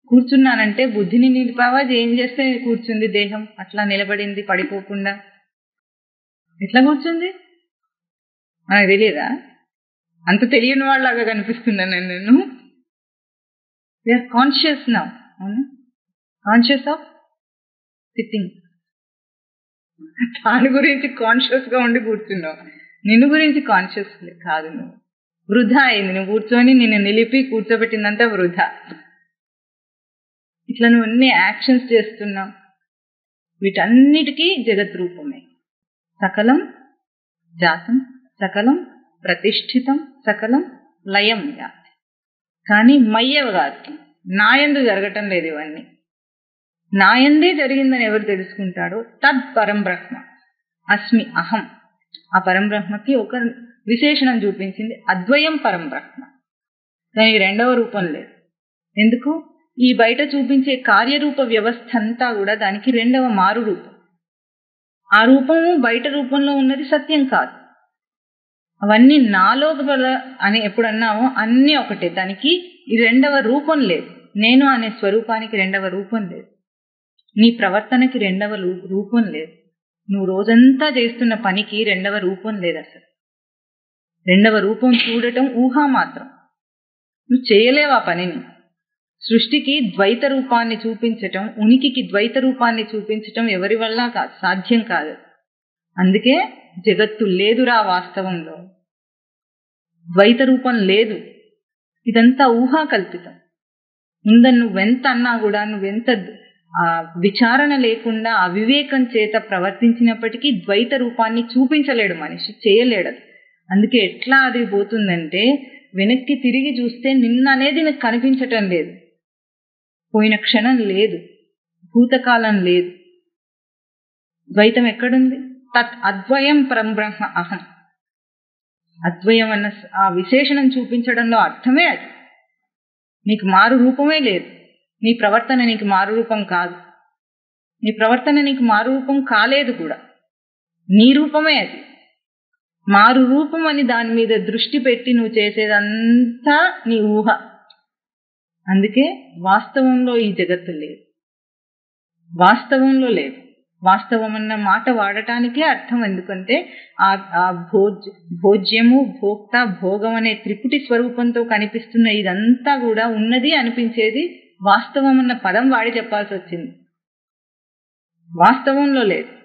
కూర్చున్నానంటే బుద్ధిని నిలిపావా? ఏం చేస్తే కూర్చుంది దేహం అట్లా నిలబడింది పడిపోకుండా? ఎట్లా కూర్చుంది మనకు తెలియదా? అంత తెలియని వాళ్ళలాగా కనిపిస్తున్నాను నేను. We are conscious now, conscious of sitting. దాని గురించి కాన్షియస్ గా ఉండి కూర్చున్నావు. నిన్ను గురించి కాన్షియస్ కాదు. నువ్వు వృధా అయింది. నువ్వు కూర్చొని నిన్ను నిలిపి కూర్చోబెట్టిందంతా వృధా. ఇట్లా నువ్వు అన్ని యాక్షన్స్ చేస్తున్నావు. వీటన్నిటికీ జగత్ రూపమే. సకలం జాతం, సకలం ప్రతిష్ఠితం, సకలం లయం యాతి. కానీ మయ్యవ కాదు, నాయందు జరగటం లేదు. ఇవన్నీ నాయందే జరిగిందని ఎవరు తెలుసుకుంటాడో తద్ పరం బ్రహ్మ అస్మి అహం. ఆ పరంబ్రహ్మకి ఒక విశేషణం చూపించింది, అద్వయం పరంబ్రహ్మ. దానికి రెండవ రూపం లేదు. ఎందుకు? ఈ బయట చూపించే కార్యరూప వ్యవస్థ అంతా కూడా దానికి రెండవ మారు రూపం. ఆ రూపము బయట రూపంలో ఉన్నది సత్యం కాదు. అవన్నీ నాలోపల అని ఎప్పుడన్నామో అన్నీ ఒకటే. దానికి ఈ రెండవ రూపం లేదు. నేను అనే స్వరూపానికి రెండవ రూపం లేదు. నీ ప్రవర్తనకి రెండవ రూపం లేదు. నువ్వు రోజంతా చేస్తున్న పనికి రెండవ రూపం లేదు. అసలు రెండవ రూపం చూడటం ఊహా మాత్రం. నువ్వు చేయలేవు ఆ పనిని. సృష్టికి ద్వైత రూపాన్ని చూపించటం, ఉనికికి ద్వైత రూపాన్ని చూపించటం ఎవరి వల్ల కాదు, సాధ్యం కాదు. అందుకే జగత్తు లేదురా. వాస్తవంలో ద్వైత రూపం లేదు. ఇదంతా ఊహా కల్పితం. ఉందని నువ్వెంత అన్నా కూడా, నువ్వెంత విచారణ లేకుండా అవివేకం చేత ప్రవర్తించినప్పటికీ ద్వైత రూపాన్ని చూపించలేడు మనిషి, చేయలేడు. అందుకే ఎట్లా అది పోతుందంటే, వెనక్కి తిరిగి చూస్తే నిన్న అనేది నాకు కనిపించటం లేదు. పోయిన క్షణం లేదు, భూతకాలం లేదు. ద్వైతం ఎక్కడుంది? తత్ అద్వయం పరంబ్రహ్మ అహం. అద్వయం అన్న ఆ విశేషణం చూపించడంలో అర్థమే అది. నీకు మారు రూపమే లేదు. నీ ప్రవర్తన నీకు మారు రూపం కాదు. నీ ప్రవర్తన నీకు మారు రూపం కాలేదు కూడా. నీ రూపమే అది. మారు రూపం అని దాని మీద దృష్టి పెట్టి నువ్వు చేసేదంతా నీ ఊహ. అందుకే వాస్తవంలో ఈ జగత్తు లేదు. వాస్తవంలో లేదు. వాస్తవం అన్న మాట వాడటానికే అర్థం. ఎందుకంటే ఆ భోజ్యము, భోక్త, భోగం అనే త్రిపుటి స్వరూపంతో కనిపిస్తున్న ఇదంతా కూడా ఉన్నది అనిపించేది వాస్తవం అన్న పదం వాడి చెప్పాల్సి వచ్చింది. వాస్తవంలో లేదు.